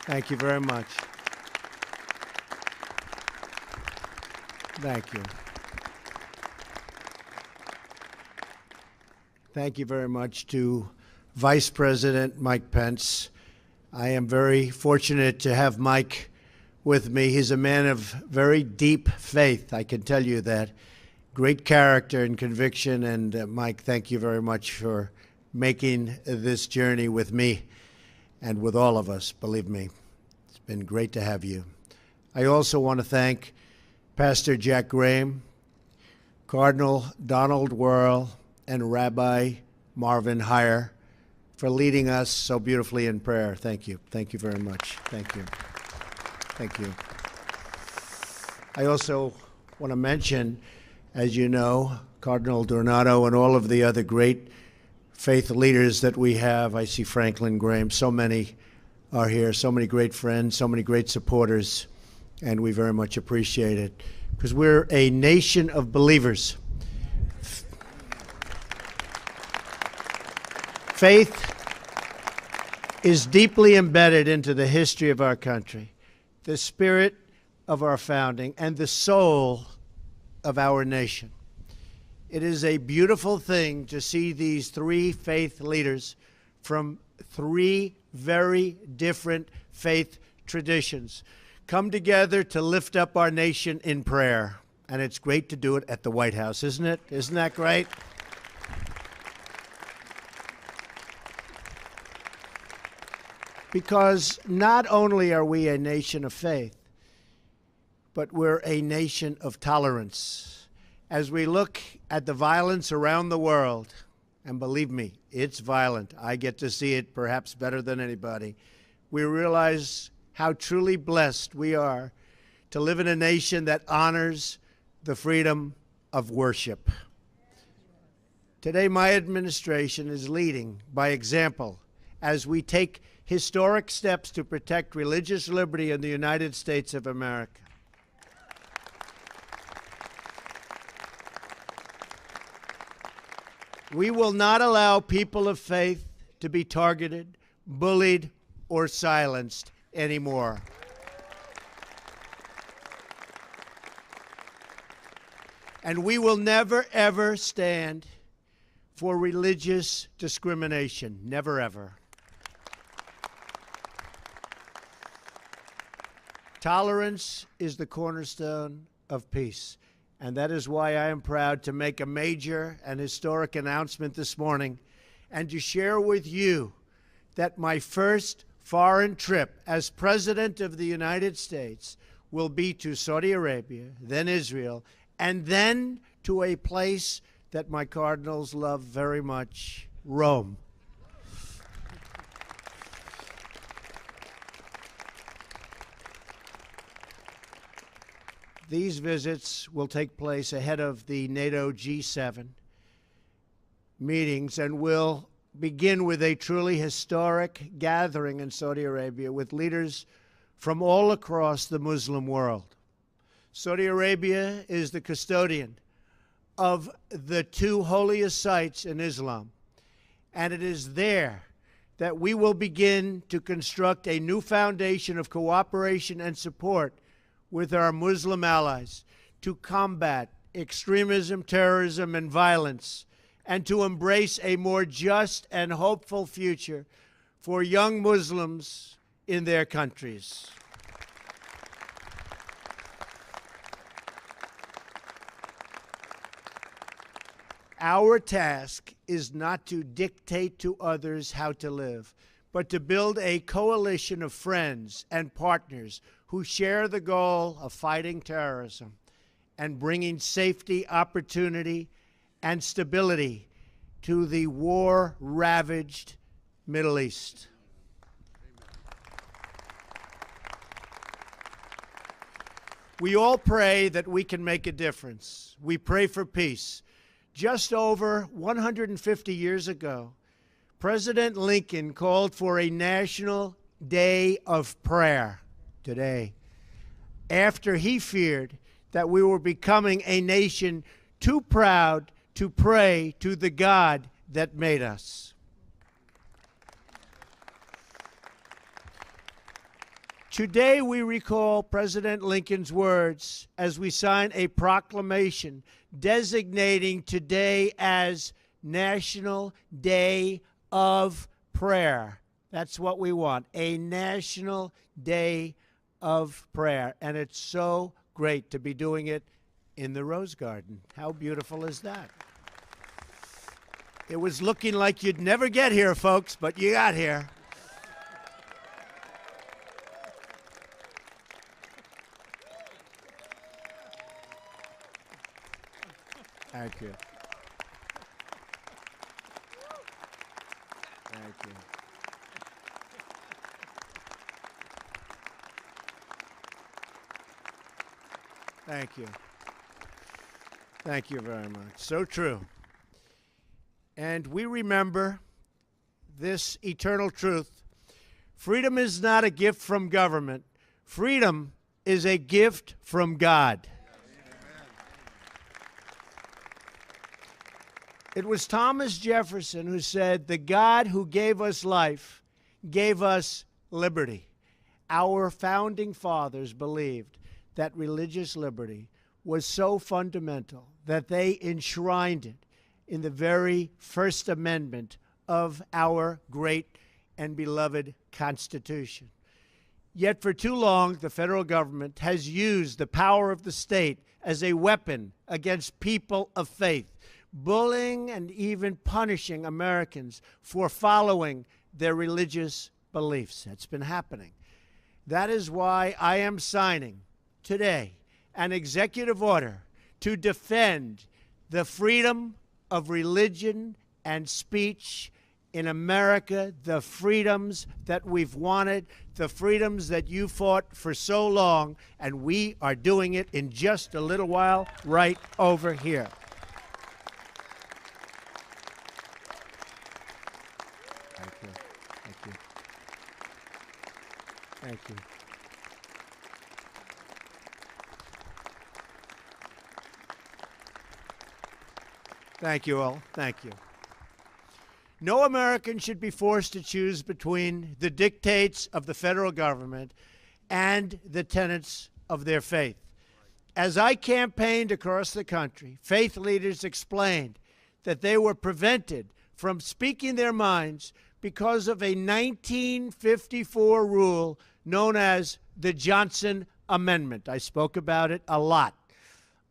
Thank you very much. Thank you. Thank you very much to Vice President Mike Pence. I am very fortunate to have Mike with me. He's a man of very deep faith, I can tell you that. Great character and conviction, and Mike, thank you very much for making this journey with me and with all of us, believe me. It's been great to have you. I also want to thank Pastor Jack Graham, Cardinal Donald Wuerl, and Rabbi Marvin Hier for leading us so beautifully in prayer. Thank you. Thank you very much. Thank you. Thank you. I also want to mention, as you know, Cardinal Donato and all of the other great faith leaders that we have. I see Franklin Graham. So many are here, so many great friends, so many great supporters, and we very much appreciate it because we're a nation of believers. Faith is deeply embedded into the history of our country, the spirit of our founding, and the soul of our nation. It is a beautiful thing to see these three faith leaders from three very different faith traditions come together to lift up our nation in prayer. And it's great to do it at the White House, isn't it? Isn't that great? Because not only are we a nation of faith, but we're a nation of tolerance. As we look at the violence around the world, and believe me, it's violent. I get to see it perhaps better than anybody. We realize how truly blessed we are to live in a nation that honors the freedom of worship. Today, my administration is leading by example as we take historic steps to protect religious liberty in the United States of America. We will not allow people of faith to be targeted, bullied, or silenced anymore. And we will never, ever stand for religious discrimination. Never, ever. Tolerance is the cornerstone of peace. And that is why I am proud to make a major and historic announcement this morning and to share with you that my first foreign trip as President of the United States will be to Saudi Arabia, then Israel, and then to a place that my cardinals love very much, Rome. These visits will take place ahead of the NATO G7 meetings and will begin with a truly historic gathering in Saudi Arabia with leaders from all across the Muslim world. Saudi Arabia is the custodian of the two holiest sites in Islam, and it is there that we will begin to construct a new foundation of cooperation and support with our Muslim allies to combat extremism, terrorism, and violence, and to embrace a more just and hopeful future for young Muslims in their countries. Our task is not to dictate to others how to live, but to build a coalition of friends and partners who share the goal of fighting terrorism and bringing safety, opportunity, and stability to the war-ravaged Middle East. We all pray that we can make a difference. We pray for peace. Just over 150 years ago, President Lincoln called for a national day of prayer today, after he feared that we were becoming a nation too proud to pray to the God that made us. Today we recall President Lincoln's words as we sign a proclamation designating today as National Day of Prayer. That's what we want, a National Day of Prayer. And it's so great to be doing it in the Rose Garden. How beautiful is that? It was looking like you'd never get here, folks, but you got here. Thank you. Thank you. Thank you. Thank you very much. So true. And we remember this eternal truth. Freedom is not a gift from government. Freedom is a gift from God. It was Thomas Jefferson who said, "The God who gave us life gave us liberty." Our founding fathers believed that religious liberty was so fundamental that they enshrined it in the very First Amendment of our great and beloved Constitution. Yet for too long, the federal government has used the power of the state as a weapon against people of faith, bullying and even punishing Americans for following their religious beliefs. That's been happening. That is why I am signing today an executive order to defend the freedom of religion and speech in America, the freedoms that we've wanted, the freedoms that you fought for so long, and we are doing it in just a little while right over here. Thank you. Thank you. Thank you. Thank you all. Thank you. No American should be forced to choose between the dictates of the federal government and the tenets of their faith. As I campaigned across the country, faith leaders explained that they were prevented from speaking their minds because of a 1954 rule known as the Johnson Amendment. I spoke about it a lot.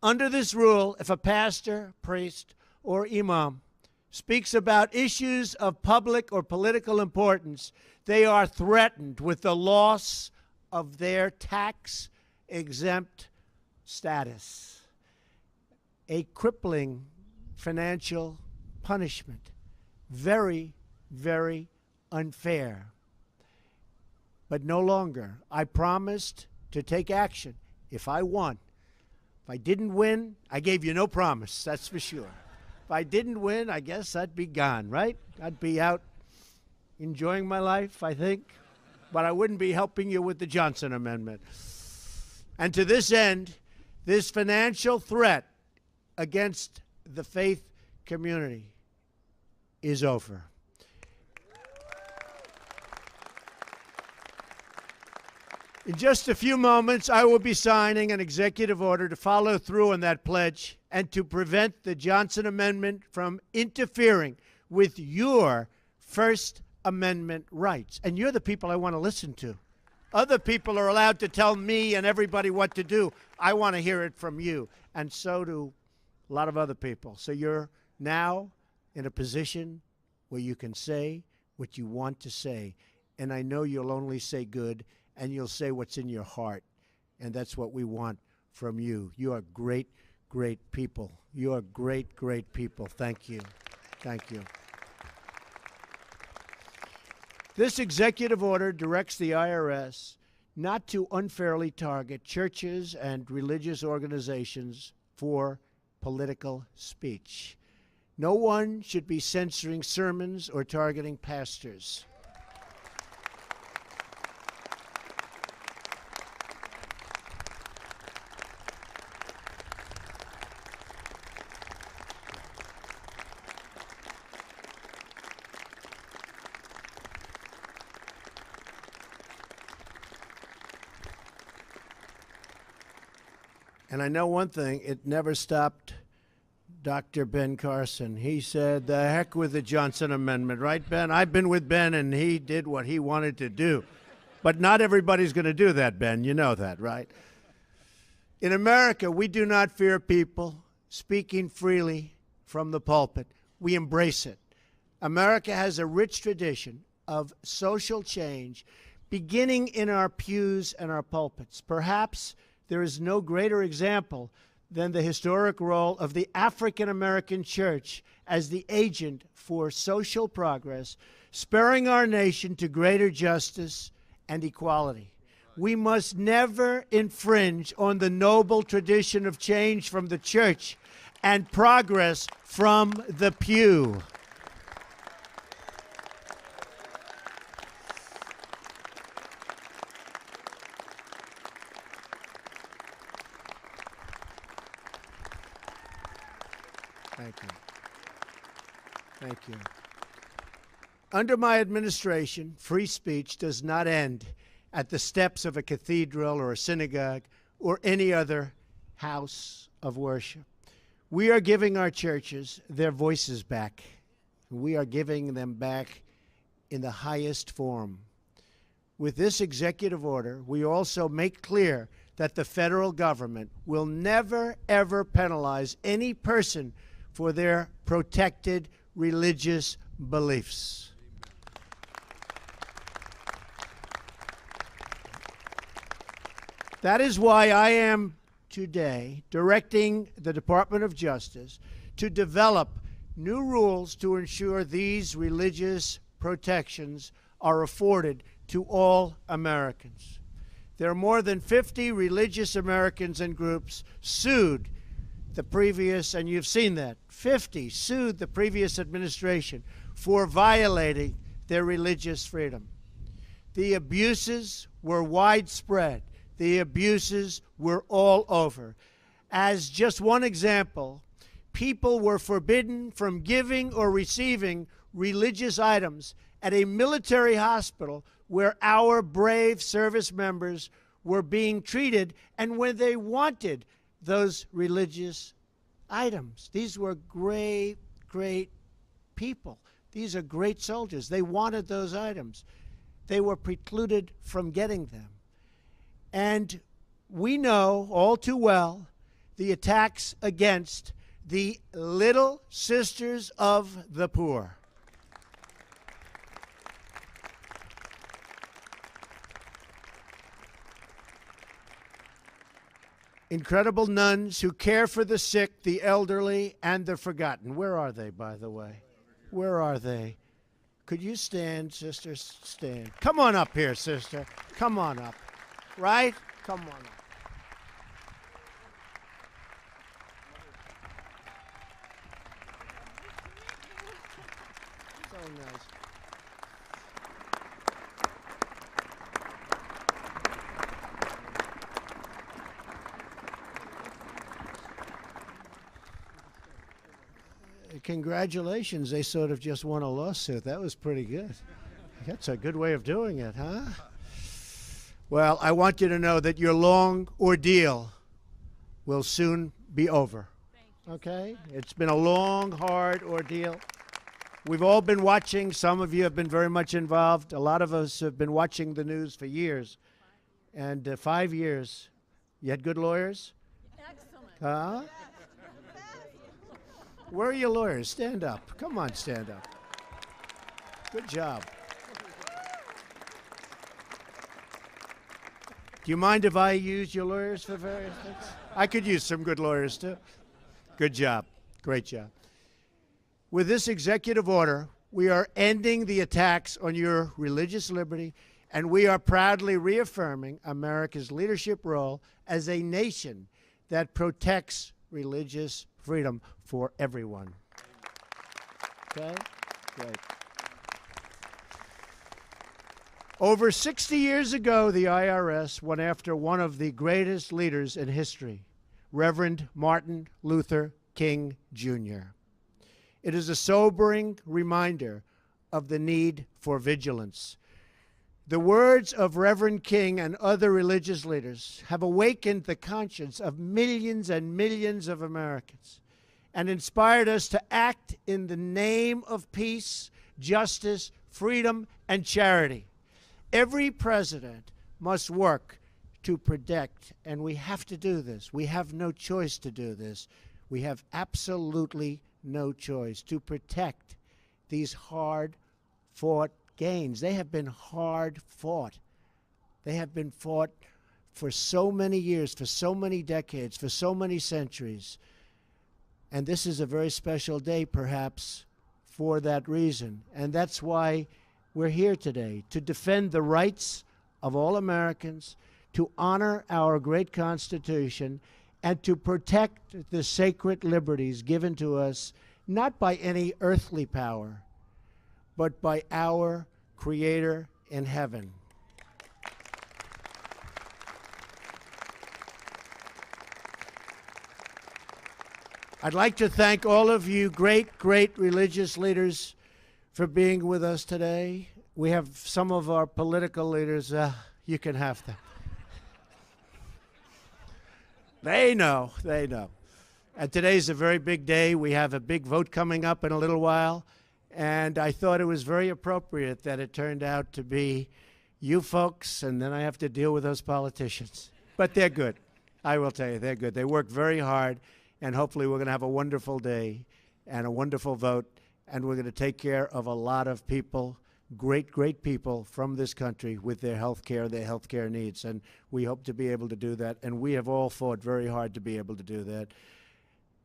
Under this rule, if a pastor, priest, or imam speaks about issues of public or political importance, they are threatened with the loss of their tax-exempt status, a crippling financial punishment. Very, very unfair. But no longer. I promised to take action if I won. If I didn't win, I gave you no promise, that's for sure. If I didn't win, I guess I'd be gone, right? I'd be out enjoying my life, I think. But I wouldn't be helping you with the Johnson Amendment. And to this end, this financial threat against the faith community is over. In just a few moments, I will be signing an executive order to follow through on that pledge and to prevent the Johnson Amendment from interfering with your First Amendment rights. And you're the people I want to listen to. Other people are allowed to tell me and everybody what to do. I want to hear it from you, and so do a lot of other people. So you're now in a position where you can say what you want to say. And I know you'll only say good, and you'll say what's in your heart. And that's what we want from you. You are great, great people. You are great, great people. Thank you. Thank you. This executive order directs the IRS not to unfairly target churches and religious organizations for political speech. No one should be censoring sermons or targeting pastors. And I know one thing, it never stopped Dr. Ben Carson. He said, the heck with the Johnson Amendment, right, Ben? I've been with Ben, and he did what he wanted to do. But not everybody's going to do that, Ben. You know that, right? In America, we do not fear people speaking freely from the pulpit. We embrace it. America has a rich tradition of social change beginning in our pews and our pulpits. Perhaps there is no greater example than the historic role of the African American church as the agent for social progress, spurring our nation to greater justice and equality. We must never infringe on the noble tradition of change from the church and progress from the pew. Thank you. Thank you. Under my administration, free speech does not end at the steps of a cathedral or a synagogue or any other house of worship. We are giving our churches their voices back. We are giving them back in the highest form. With this executive order, we also make clear that the federal government will never, ever penalize any person for their protected religious beliefs. That is why I am today directing the Department of Justice to develop new rules to ensure these religious protections are afforded to all Americans. There are more than 50 religious Americans and groups sued the previous, and you've seen that, 50 sued the previous administration for violating their religious freedom. The abuses were widespread. The abuses were all over. As just one example, people were forbidden from giving or receiving religious items at a military hospital where our brave service members were being treated and where they wanted those religious items. These were great, great people. These are great soldiers. They wanted those items. They were precluded from getting them. And we know all too well the attacks against the Little Sisters of the Poor. Incredible nuns who care for the sick, the elderly, and the forgotten. Where are they, by the way? Where are they? Could you stand, sister? Stand. Come on up here, sister. Come on up. Right? Come on up. So nice. Congratulations, they sort of just won a lawsuit. That was pretty good. That's a good way of doing it, huh? Well, I want you to know that your long ordeal will soon be over. Okay? It's been a long, hard ordeal. We've all been watching. Some of you have been very much involved. A lot of us have been watching the news for years. And 5 years. You had good lawyers? Excellent. Huh? Where are your lawyers? Stand up. Come on, stand up. Good job. Do you mind if I use your lawyers for various things? I could use some good lawyers, too. Good job. Great job. With this executive order, we are ending the attacks on your religious liberty, and we are proudly reaffirming America's leadership role as a nation that protects religious freedom for everyone. Okay? Great. Over 60 years ago, the IRS went after one of the greatest leaders in history, Reverend Martin Luther King, Jr. It is a sobering reminder of the need for vigilance. The words of Reverend King and other religious leaders have awakened the conscience of millions and millions of Americans and inspired us to act in the name of peace, justice, freedom, and charity. Every president must work to protect, and we have to do this. We have no choice to do this. We have absolutely no choice to protect these hard-fought gains. They have been hard fought. They have been fought for so many years, for so many decades, for so many centuries. And this is a very special day, perhaps, for that reason. And that's why we're here today, to defend the rights of all Americans, to honor our great Constitution, and to protect the sacred liberties given to us, not by any earthly power, but by our Creator in heaven. I'd like to thank all of you great religious leaders for being with us today. We have some of our political leaders, you can have them. They know. And today's a very big day. We have a big vote coming up in a little while. And I thought it was very appropriate that it turned out to be you folks, and then I have to deal with those politicians. But they're good. I will tell you, they're good. They work very hard, and hopefully we're going to have a wonderful day and a wonderful vote, and we're going to take care of a lot of people, great people from this country with their health care needs. And we hope to be able to do that, and we have all fought very hard to be able to do that.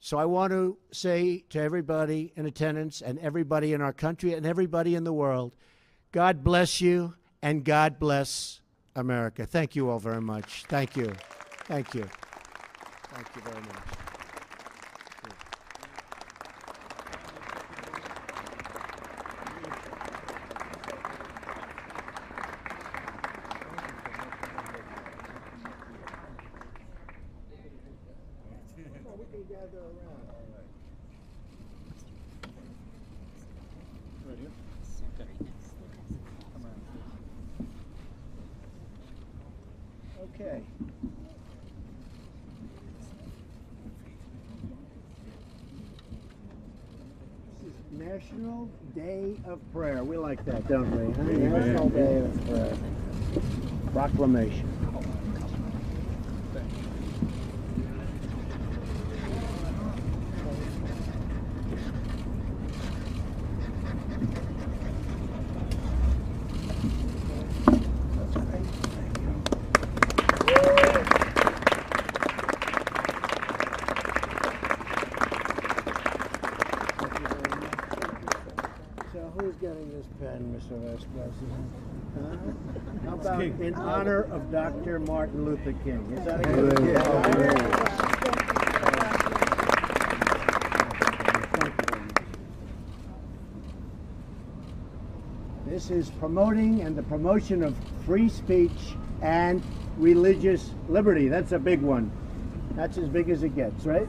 So I want to say to everybody in attendance and everybody in our country and everybody in the world, God bless you and God bless America. Thank you all very much. Thank you. Thank you. Thank you very much. We can gather around. Right here? Okay. This is National Day of Prayer. We like that, don't we? National Day of Prayer. Proclamation. Who's getting this pen, Mr. Vice President? How about in honor of Dr. Martin Luther King? Is that a good idea? This is promoting and the promotion of free speech and religious liberty. That's a big one. That's as big as it gets, right?